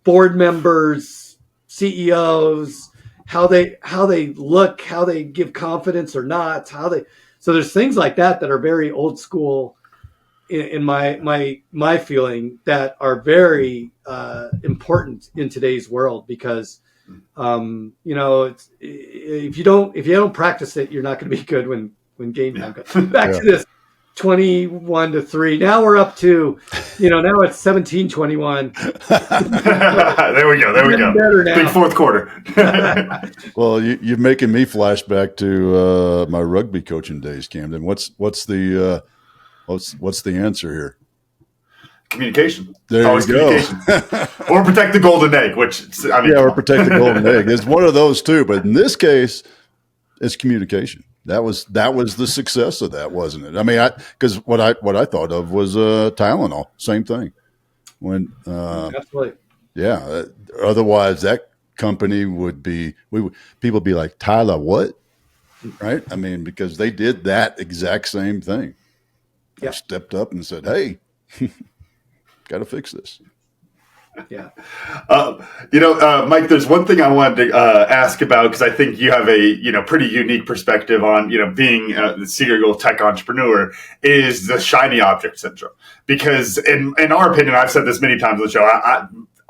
board members, CEOs, how they look, how they give confidence or not, so there's things like that are very old school in my feeling, that are very important in today's world, because it's, if you don't practice it, you're not going to be good when game time comes. Back to this 21-3. Now we're up to, now it's 17-21.
There we go. Better now. Big fourth quarter.
Well, you're making me flashback to my rugby coaching days, Camden. What's the answer here?
Communication.
There you go.
Or protect the golden egg, or
protect the golden egg. It's one of those two, but in this case, it's communication. That was the success of that, wasn't it? I mean, because what I thought of was Tylenol. Same thing. When
absolutely,
yeah. Otherwise, that company people would be like, Tyler, what? Right? I mean, because they did that exact same thing. They stepped up and said, "Hey, got to fix this."
Yeah.
Mike, there's one thing I wanted to ask about, because I think you have a, pretty unique perspective on, being the serial tech entrepreneur, is the shiny object syndrome. Because in our opinion, I've said this many times on the show,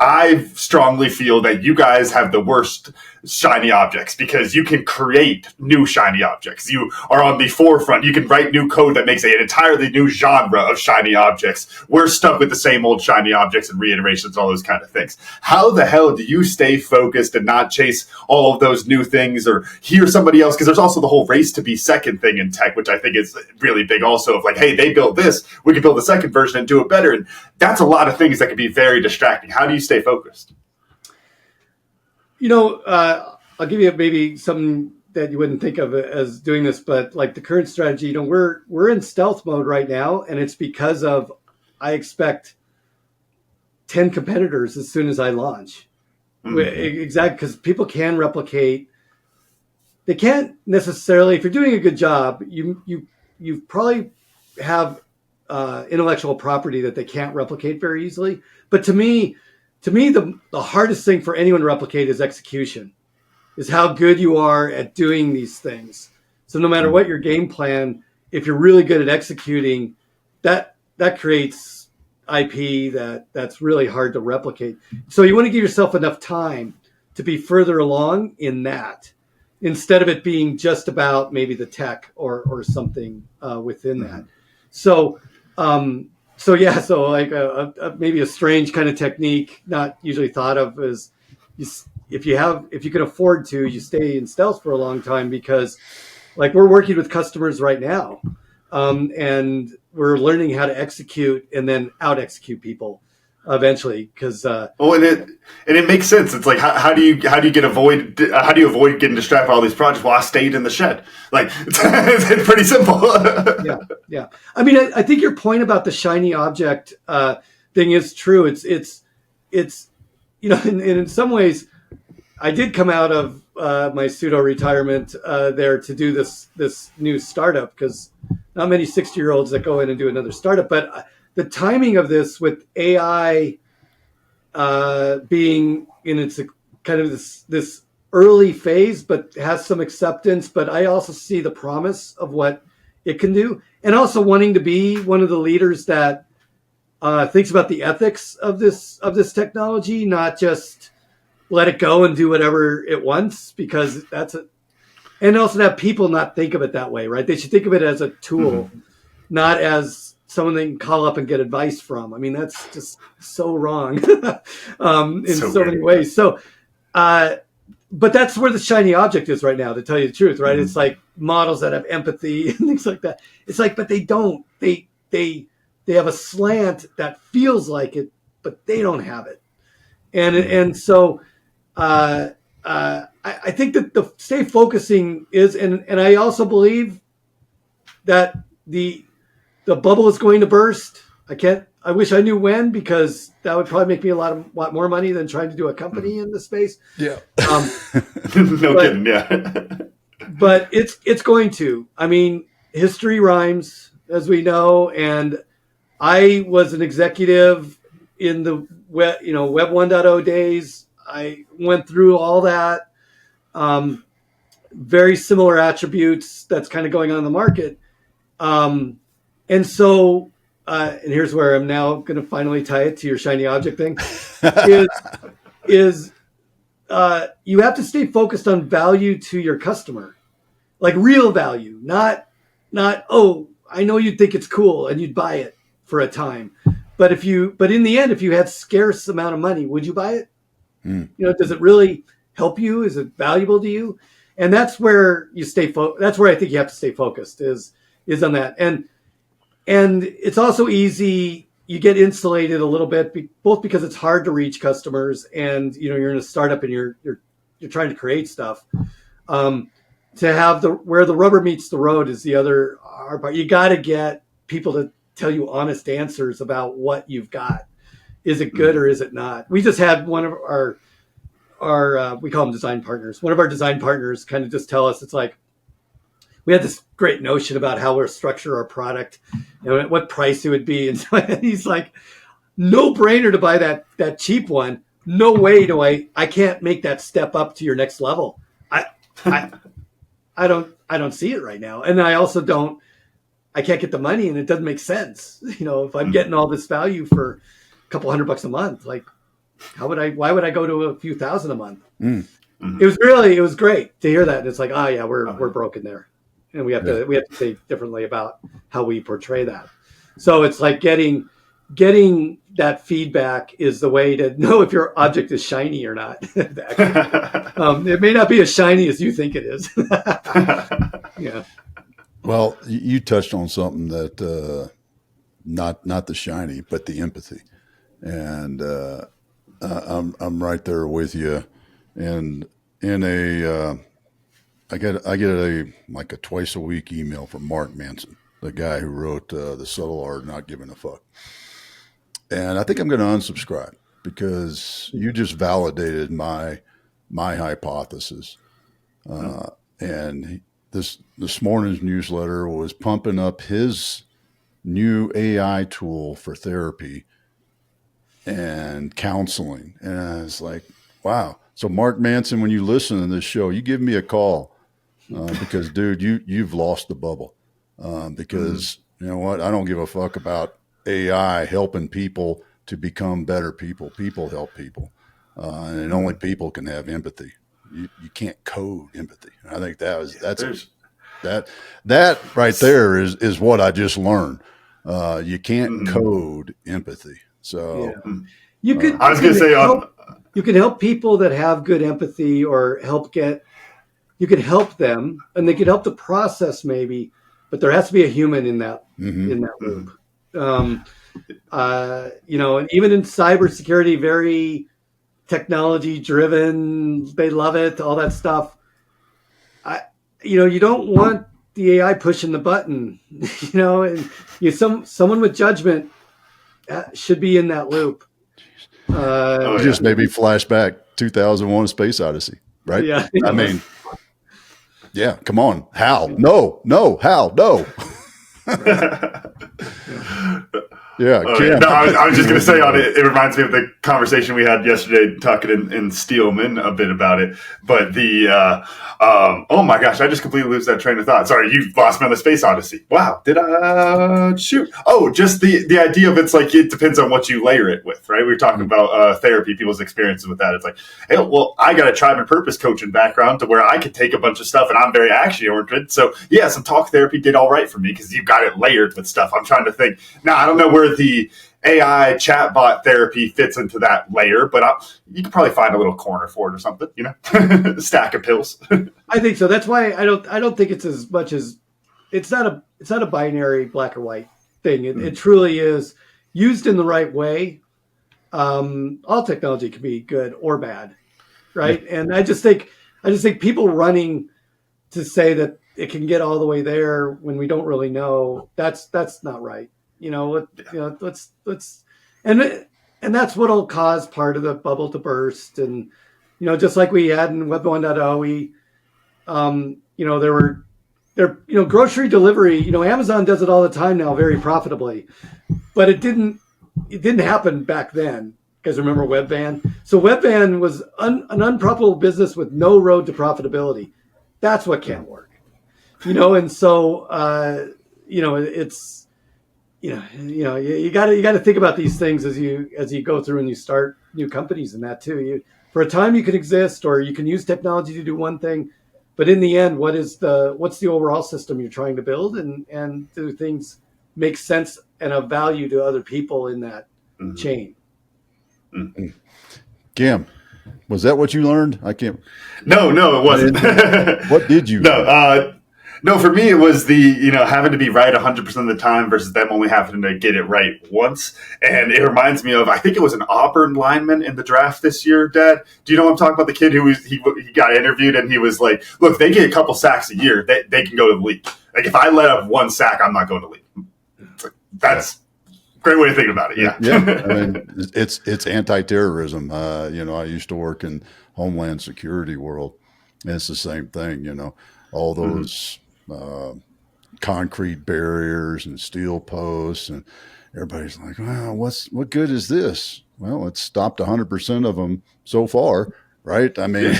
I strongly feel that you guys have the worst shiny objects, because you can create new shiny objects. You are on the forefront. You can write new code that makes an entirely new genre of shiny objects. We're stuck with the same old shiny objects and reiterations, all those kind of things. How the hell do you stay focused and not chase all of those new things or hear somebody else? Because there's also the whole race to be second thing in tech, which I think is really big also, of like, hey, they built this, we can build the second version and do it better. And that's a lot of things that can be very distracting. How do you stay focused?
I'll give you maybe something that you wouldn't think of as doing this, but like the current strategy, we're in stealth mode right now, and it's because of, I expect 10 competitors as soon as I launch. Mm-hmm. Exactly, because people can replicate. They can't necessarily, if you're doing a good job, you probably have intellectual property that they can't replicate very easily. But to me, the hardest thing for anyone to replicate is execution, is how good you are at doing these things. So no matter what your game plan, if you're really good at executing, that creates IP that's really hard to replicate. So you want to give yourself enough time to be further along in that, instead of it being just about maybe the tech or something within that. So like maybe a strange kind of technique, not usually thought of, is if you can afford to, you stay in stealth for a long time, because like we're working with customers right now, and we're learning how to execute and then out execute people eventually, because
and it makes sense. It's like how do you avoid getting distracted by all these projects? Well, I stayed in the shed. Like it's pretty simple.
yeah. I mean, I think your point about the shiny object thing is true. It's in some ways, I did come out of my pseudo retirement there to do this new startup, because not many 60-year-olds that go in and do another startup, but the timing of this with AI being in its kind of this early phase, but has some acceptance. But I also see the promise of what it can do, and also wanting to be one of the leaders that thinks about the ethics of this technology, not just let it go and do whatever it wants, because And also to have people not think of it that way, right? They should think of it as a tool, not as someone they can call up and get advice from. I mean, that's just so wrong in so many ways. So, but that's where the shiny object is right now, to tell you the truth, right? It's like models that have empathy and things like that. It's like, but they don't. They have a slant that feels like it, but they don't have it. And so I think that the stay focusing is, and I also believe that the bubble is going to burst. I wish I knew when, because that would probably make me a lot more money than trying to do a company in this space.
Yeah.
No kidding. Yeah.
But it's going to. I mean, history rhymes, as we know, and I was an executive in the Web 1.0 days. I went through all that. Very similar attributes that's kind of going on in the market. And so, and here's where I'm now going to finally tie it to your shiny object thing, is you have to stay focused on value to your customer, like real value, not, oh, I know you'd think it's cool and you'd buy it for a time. But in the end, if you had scarce amount of money, would you buy it? Does it really help you? Is it valuable to you? And that's where you that's where I think you have to stay focused is on that. And it's also easy. You get insulated a little bit, both because it's hard to reach customers, and you're in a startup and you're trying to create stuff. To have where the rubber meets the road is the other hard part. You got to get people to tell you honest answers about what you've got. Is it good or is it not? We just had one of our we call them design partners. One of our design partners kind of just tell us, it's like, we had this great notion about how we're structure our product and what price it would be. And so he's like, no brainer to buy that cheap one. No way I can't make that step up to your next level. I don't see it right now. And I also I can't get the money, and it doesn't make sense. If I'm getting all this value for a couple $100 a month, like why would I go to a few thousand a month? It was great to hear that. And it's like, yeah, we're broken there. And we have to think differently about how we portray that. So it's like getting that feedback is the way to know if your object is shiny or not. It may not be as shiny as you think it is. Yeah.
Well, you touched on something that not the shiny, but the empathy, and I'm right there with you. And I get a twice a week email from Mark Manson, the guy who wrote The Subtle Art of Not Giving a Fuck. And I think I'm going to unsubscribe because you just validated my hypothesis. And this morning's newsletter was pumping up his new AI tool for therapy and counseling. And I was like, wow. So Mark Manson, when you listen to this show, you give me a call because, dude, you've lost the bubble. Because you know what? I don't give a fuck about AI helping people to become better people. People help people. And only people can have empathy. You can't code empathy. I think that right there is what I just learned. You can't code empathy. So
you could.
I was going to say
you can help people that have good empathy, or you could help them, and they could help the process maybe, but there has to be a human in that loop. And even in cybersecurity, very technology driven, they love it, all that stuff. You don't want the AI pushing the button, and someone with judgment should be in that loop.
Just maybe flashback 2001: A Space Odyssey, right?
Yeah.
I mean, yeah, come on. Hal. No, Hal, no. Yeah, Kim.
No, I was just going to say on it. It reminds me of the conversation we had yesterday, talking in Steelman a bit about it. But oh my gosh, I just completely lose that train of thought. Sorry, you lost me on the Space Odyssey. Wow, did I shoot? Oh, just the idea of it's like it depends on what you layer it with, right? We were talking about therapy, people's experiences with that. It's like, hey, well, I got a tribe and purpose coaching background to where I could take a bunch of stuff, and I'm very action oriented. So yeah, some talk therapy did all right for me because you've got it layered with stuff. I'm trying to think. Now, I don't know where the AI chatbot therapy fits into that layer, but you could probably find a little corner for it or something, a stack of pills.
I think so. That's why I don't think it's as much as it's not a binary black or white thing. It truly is used in the right way. All technology can be good or bad, right? And I just think people running to say that it can get all the way there when we don't really know, that's not right. Let's and that's what'll cause part of the bubble to burst. And just like we had in Web 1.0, we grocery delivery. Amazon does it all the time now, very profitably, but it didn't happen back then. You guys remember Webvan? So Webvan was an unprofitable business with no road to profitability. That's what can't work, And so it's. You got to think about these things as you go through and you start new companies and that too. For a time you can exist, or you can use technology to do one thing, but in the end, what's the overall system you're trying to build, and do things make sense and of value to other people in that chain?
Mm-hmm. Kim, was that what you learned? I can't.
No, it wasn't.
What did you?
No, for me, it was the, having to be right 100% of the time versus them only having to get it right once. And it reminds me of, I think it was an Auburn lineman in the draft this year, Dad. Do you know what I'm talking about? The kid he got interviewed and he was like, look, they get a couple sacks a year. They can go to the league. Like, if I let up one sack, I'm not going to the league. That's a great way to think about it. Yeah.
Yeah. I mean, it's anti-terrorism. I used to work in Homeland Security world. And it's the same thing, all those concrete barriers and steel posts, and everybody's like, "Wow, what good is this?" Well, it's stopped 100% of them so far, right? I mean,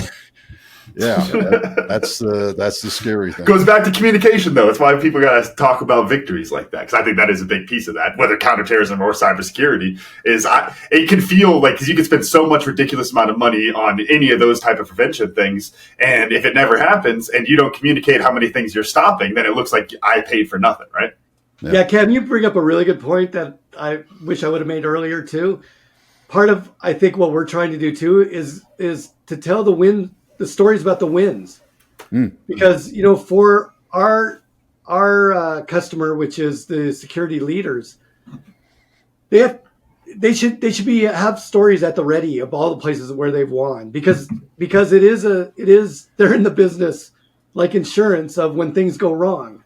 yeah, that's the scary thing.
Goes back to communication, though. That's why people got to talk about victories like that, because I think that is a big piece of that. Whether counterterrorism or cybersecurity it can feel like, because you can spend so much ridiculous amount of money on any of those type of prevention things, and if it never happens and you don't communicate how many things you're stopping, then it looks like I paid for nothing, right?
Yeah, Ken, you bring up a really good point that I wish I would have made earlier too. Part of, I think, what we're trying to do too is to tell the stories about the wins, because for our customer, which is the security leaders, they should have stories at the ready of all the places where they've won, because it is they're in the business, like insurance, of when things go wrong,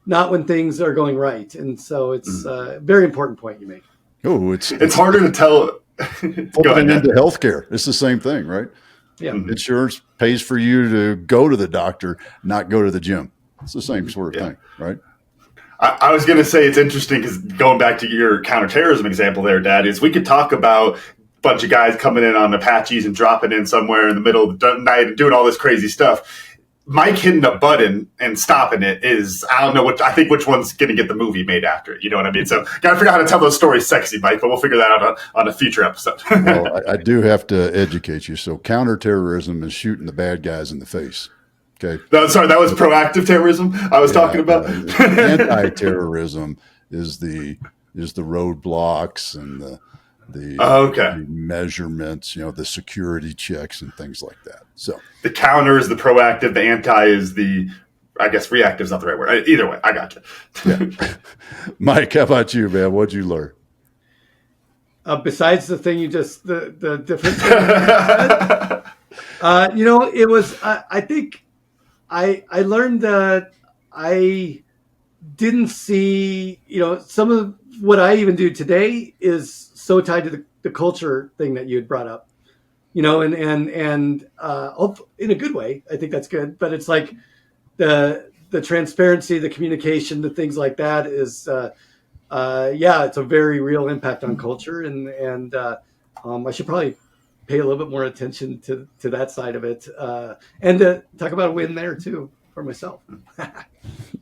not when things are going right. And so it's a very important point you make.
Oh,
it's harder to tell.
Going into healthcare, it's the same thing, right?
Yeah.
Insurance pays for you to go to the doctor, not go to the gym. It's the same sort of thing, right?
I was going to say it's interesting because, going back to your counterterrorism example there, Dad, is we could talk about a bunch of guys coming in on Apaches and dropping in somewhere in the middle of the night and doing all this crazy stuff. Mike hitting a button and stopping it is, I don't know I think which one's going to get the movie made after it. You know what I mean? So got to figure out how to tell those stories sexy, Mike, but we'll figure that out on a future episode.
Well, I do have to educate you. So counterterrorism is shooting the bad guys in the face. Okay.
No, sorry, that was proactive terrorism I was talking about.
Anti-terrorism is the roadblocks and the measurements, the security checks and things like that. So
the counter is the proactive, the anti is the, I guess reactive is not the right word. Either way, I got you.
Yeah. Mike, how about you, man? What'd you learn?
Besides the thing you just, the difference, it was, I think I learned that I didn't see, some of what I even do today is so tied to the culture thing that you had brought up, and in a good way. I think that's good, but it's like the transparency, the communication, the things like that is it's a very real impact on culture, and I should probably pay a little bit more attention to that side of it, and to talk about a win there too for myself.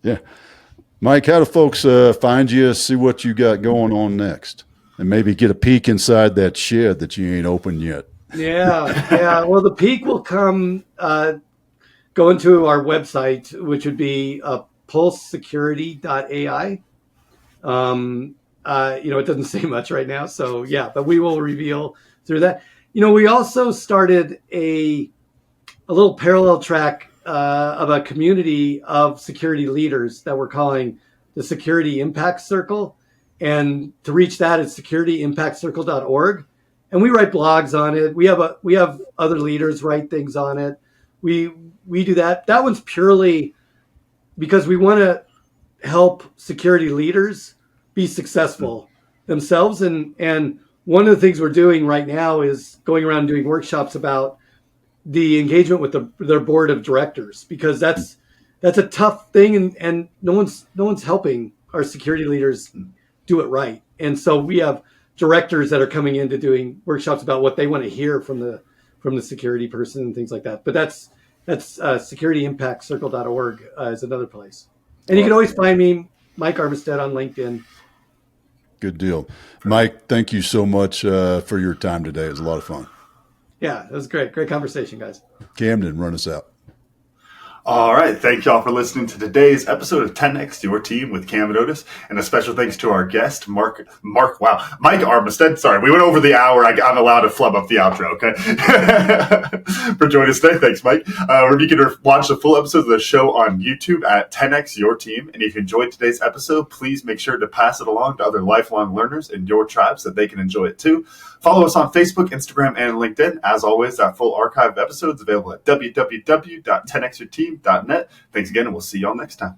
Yeah. Mike, how do folks find you, see what you got going on next, and maybe get a peek inside that shed that you ain't opened yet?
Yeah. Well, the peak will come, go into our website, which would be pulsesecurity.ai. It doesn't say much right now. So yeah, but we will reveal through that. We also started a little parallel track of a community of security leaders that we're calling the Security Impact Circle. And to reach that, it's securityimpactcircle.org. And we write blogs on it. We have other leaders write things on it. We do that. That one's purely because we want to help security leaders be successful themselves. And one of the things we're doing right now is going around doing workshops about the engagement with their board of directors, because that's a tough thing, and no one's helping our security leaders do it right. And so we have directors that are coming into doing workshops about what they want to hear from the security person and things like that. But that's securityimpactcircle.org is another place. And you can always find me, Mike Armistead, on LinkedIn.
Good deal. Mike, thank you so much for your time today. It was a lot of fun.
Yeah, it was great. Great conversation, guys. Camden,
run us out.
All right. Thank y'all for listening to today's episode of 10X Your Team with Cam and Otis. And a special thanks to our guest, Mike Armistead. Sorry, we went over the hour. I'm allowed to flub up the outro, okay? For joining us today. Thanks, Mike. You can watch the full episode of the show on YouTube at 10X Your Team. And if you enjoyed today's episode, please make sure to pass it along to other lifelong learners in your tribe so that they can enjoy it too. Follow us on Facebook, Instagram, and LinkedIn. As always, that full archive of episodes available at www.10xyourteam.net. Thanks again, and we'll see y'all next time.